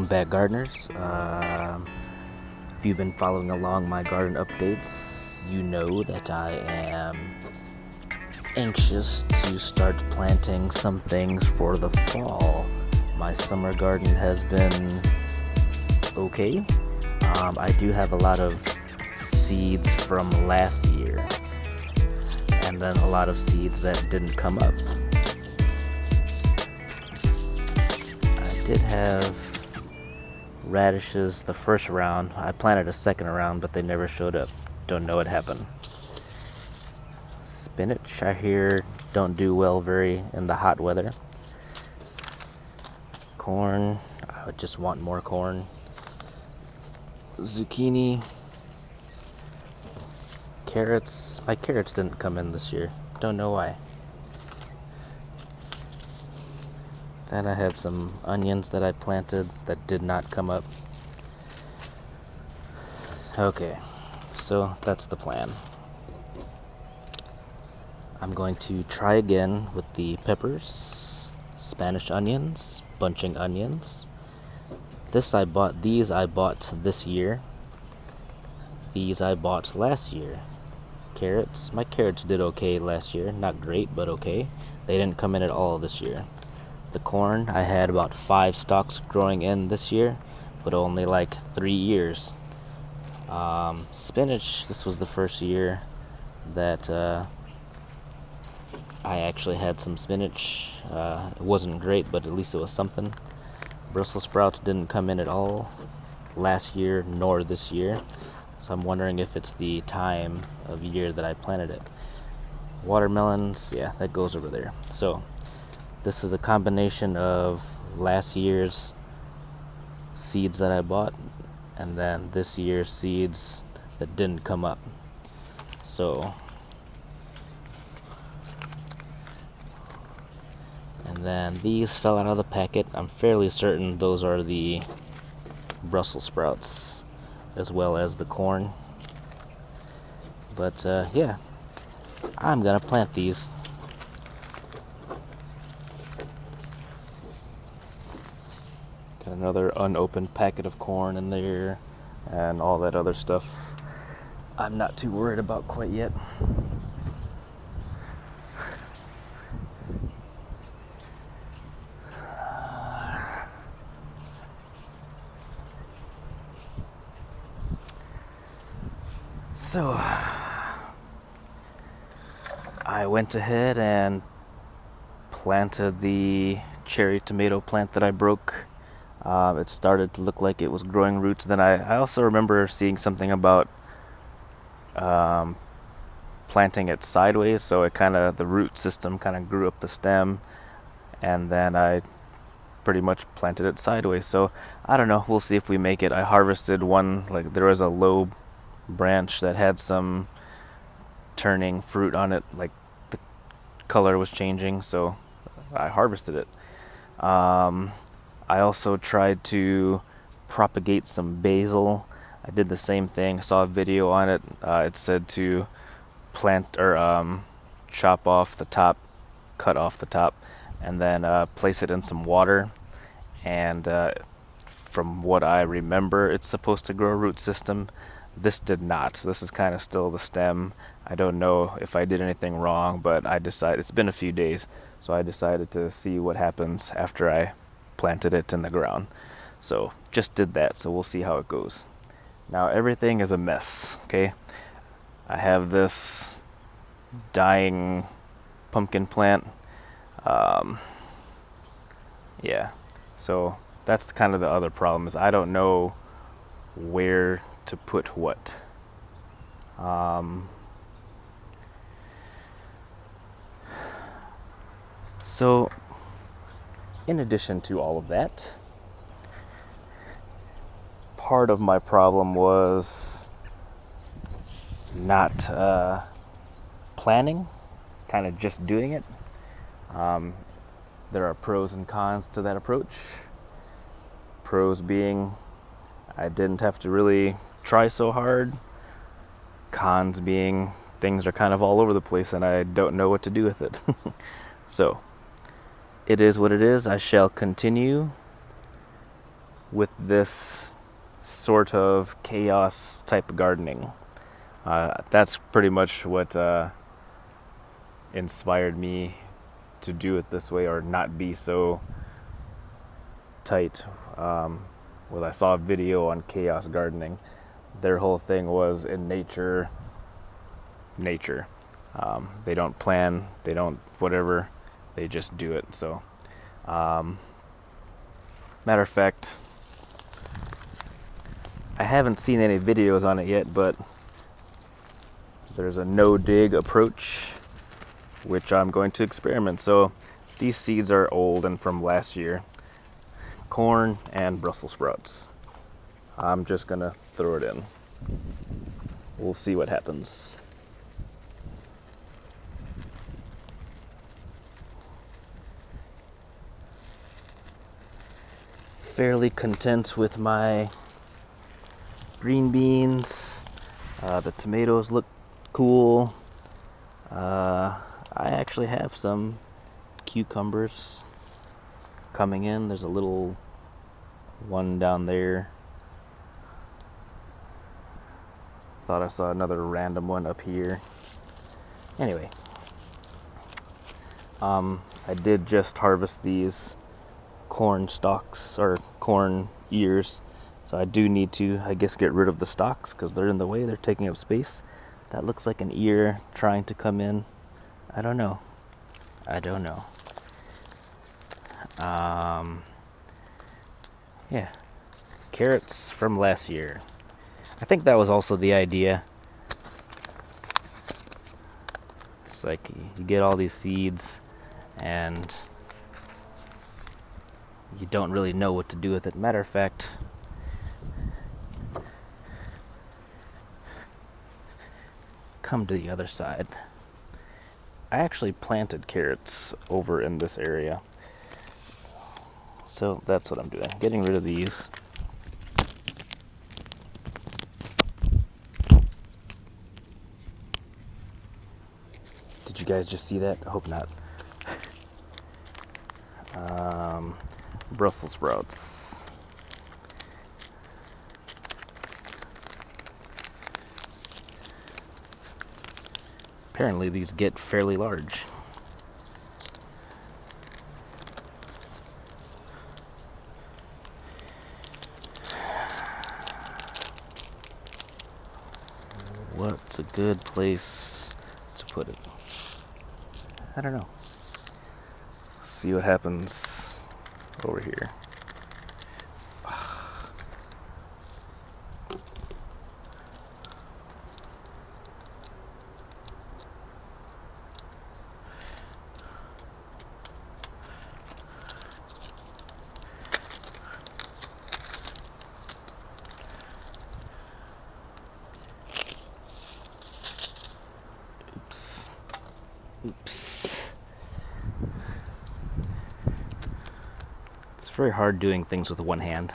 Welcome back, gardeners. If you've been following along my garden updates, you know that I am anxious to start planting some things for the fall. My summer garden has been okay. I do have a lot of seeds from last year, and then a lot of seeds that didn't come up. I did have radishes the first round. I planted a second round, but they never showed up. Don't know what happened. Spinach, I hear, don't do well very in the hot weather. Corn, I would just want more corn. Zucchini. Carrots, my carrots didn't come in this year. Don't know why. Then I had some onions that I planted that did not come up. Okay, so that's the plan. I'm going to try again with the peppers, Spanish onions, bunching onions. These I bought this year. These I bought last year. Carrots, my carrots did okay last year. Not great, but okay. They didn't come in at all this year. The corn, I had about 5 stalks growing in this year, but only like 3 years. Spinach, this was the first year that I actually had some spinach. It wasn't great, but at least it was something. Brussels sprouts didn't come in at all last year nor this year, so I'm wondering if it's the time of year that I planted it. Watermelons, yeah, that goes over there. So this is a combination of last year's seeds that I bought and then this year's seeds that didn't come up. So, and then these fell out of the packet. I'm fairly certain those are the Brussels sprouts as well as the corn. But yeah, I'm gonna plant these. Got another unopened packet of corn in there and all that other stuff I'm not too worried about quite yet. So I went ahead and planted the cherry tomato plant that I broke. It started to look like it was growing roots. Then I also remember seeing something about planting it sideways, so the root system kind of grew up the stem, and then I pretty much planted it sideways. So I don't know, we'll see if we make it. I harvested one, like there was a low branch that had some turning fruit on it, like the color was changing, so I harvested it. I also tried to propagate some basil. I did the same thing. I saw a video on it. It said to plant or chop off the top, cut off the top, and then place it in some water. And from what I remember, it's supposed to grow a root system. This did not. This is kind of still the stem. I don't know if I did anything wrong, but I decided, it's been a few days, so I decided to see what happens after I planted it in the ground. So just did that, so we'll see how it goes. Now everything is a mess, okay? I have this dying pumpkin plant. Yeah, so that's kind of the other problem, is I don't know where to put what. So in addition to all of that, part of my problem was not planning, kind of just doing it. There are pros and cons to that approach. Pros being I didn't have to really try so hard. Cons being things are kind of all over the place and I don't know what to do with it. So, it is what it is. I shall continue with this sort of chaos type of gardening. That's pretty much what inspired me to do it this way, or not be so tight. Well, I saw a video on chaos gardening. Their whole thing was in nature. They don't plan, they don't whatever, they just do it. So, matter of fact, I haven't seen any videos on it yet, but there's a no-dig approach, which I'm going to experiment. So these seeds are old and from last year. Corn and Brussels sprouts. I'm just gonna throw it in. We'll see what happens. Fairly content with my green beans. The tomatoes look cool. I actually have some cucumbers coming in. There's a little one down there. Thought I saw another random one up here. Anyway, I did just harvest these corn stalks or corn ears, so I do need to, I guess, get rid of the stalks because they're in the way. They're taking up space. That looks like an ear trying to come in. I don't know. Yeah, carrots from last year. I think that was also the idea. It's like you get all these seeds and you don't really know what to do with it. Matter of fact, come to the other side. I actually planted carrots over in this area. So that's what I'm doing. Getting rid of these. Did you guys just see that? I hope not. Brussels sprouts. Apparently these get fairly large. What's a good place to put it? I don't know. See what happens over here. Oops. It's very hard doing things with one hand.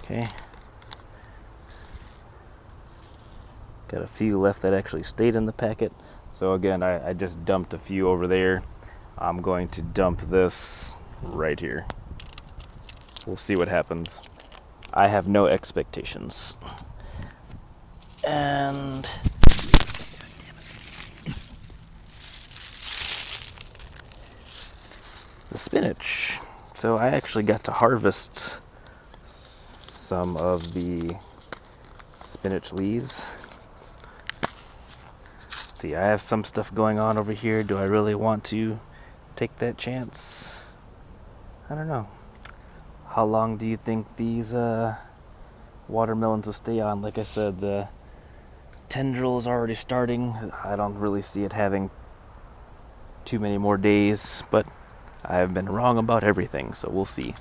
Okay. Got a few left that actually stayed in the packet. So again, I just dumped a few over there. I'm going to dump this right here. We'll see what happens. I have no expectations. And the spinach. So I actually got to harvest some of the spinach leaves. See, I have some stuff going on over here. Do I really want to take that chance? I don't know. How long do you think these watermelons will stay on? Like I said, the tendril is already starting. I don't really see it having too many more days, but I have been wrong about everything, so we'll see.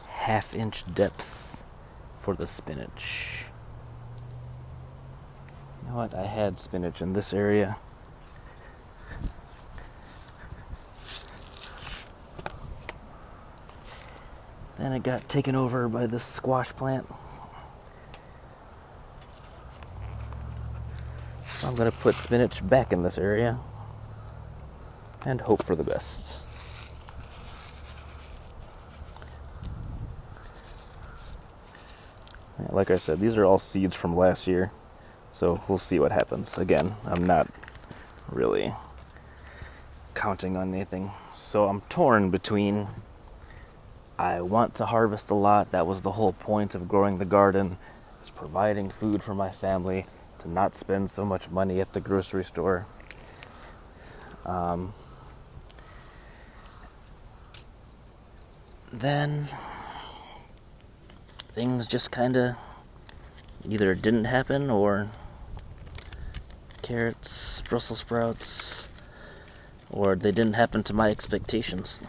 Half-inch depth for the spinach. You know what? I had spinach in this area. Then it got taken over by this squash plant. So I'm going to put spinach back in this area and hope for the best. Like I said, these are all seeds from last year, so we'll see what happens. Again, I'm not really counting on anything. So I'm torn between, I want to harvest a lot. That was the whole point of growing the garden, is providing food for my family, to not spend so much money at the grocery store. Then things just kind of either didn't happen, or carrots, Brussels sprouts, or they didn't happen to my expectations.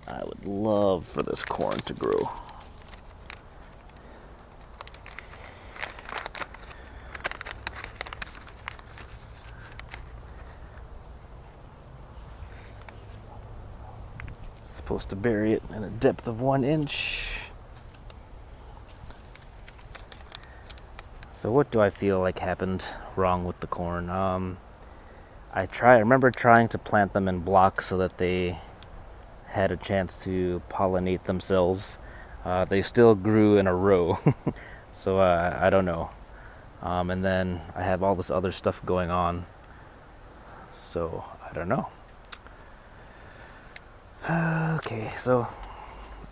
I would love for this corn to grow. Supposed to bury it in a depth of 1 inch. So what do I feel like happened wrong with the corn? I remember trying to plant them in blocks so that they had a chance to pollinate themselves. They still grew in a row, so I don't know. And then I have all this other stuff going on, so I don't know. Okay, so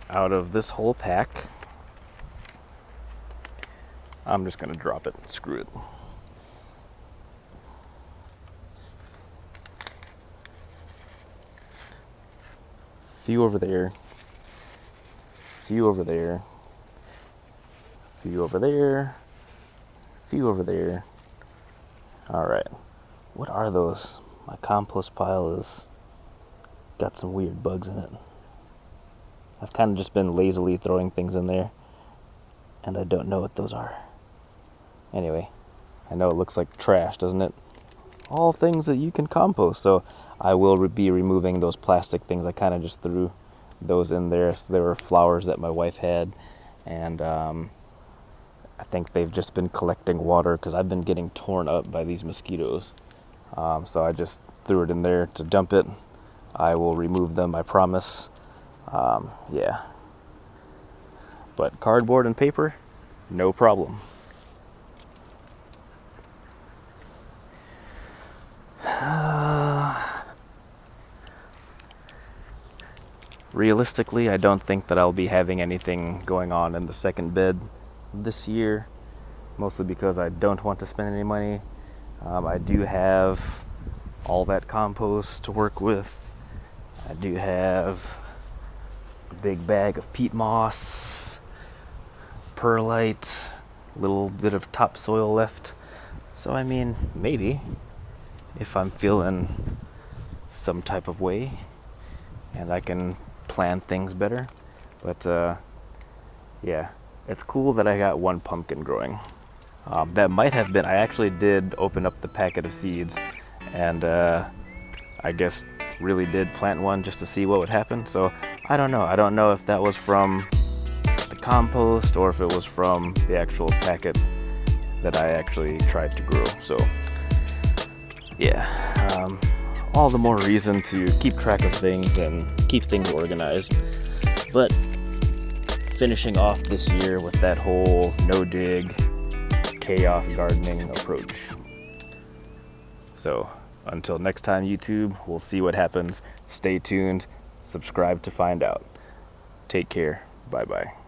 out of this whole pack, I'm just gonna drop it. Screw it. Few over there. Few over there. Few over there. Few over there. Alright. What are those? My compost pile is got some weird bugs in it. I've kind of just been lazily throwing things in there, and I don't know what those are. Anyway, I know it looks like trash, doesn't it? All things that you can compost, so I will be removing those plastic things. I kind of just threw those in there. So there were flowers that my wife had, and I think they've just been collecting water because I've been getting torn up by these mosquitoes. So I just threw it in there to dump it. I will remove them, I promise. Yeah. But cardboard and paper, no problem. Realistically, I don't think that I'll be having anything going on in the second bed this year, mostly because I don't want to spend any money. I do have all that compost to work with. I do have a big bag of peat moss, perlite, a little bit of topsoil left. So I mean, maybe, if I'm feeling some type of way and I can plan things better. But yeah, it's cool that I got 1 pumpkin growing. That might have been, I actually did open up the packet of seeds, and I guess really did plant one just to see what would happen. So I don't know if that was from the compost or if it was from the actual packet that I actually tried to grow. So yeah, all the more reason to keep track of things and keep things organized. But finishing off this year with that whole no-dig chaos gardening approach. So until next time, YouTube, we'll see what happens. Stay tuned, subscribe to find out. Take care, bye-bye.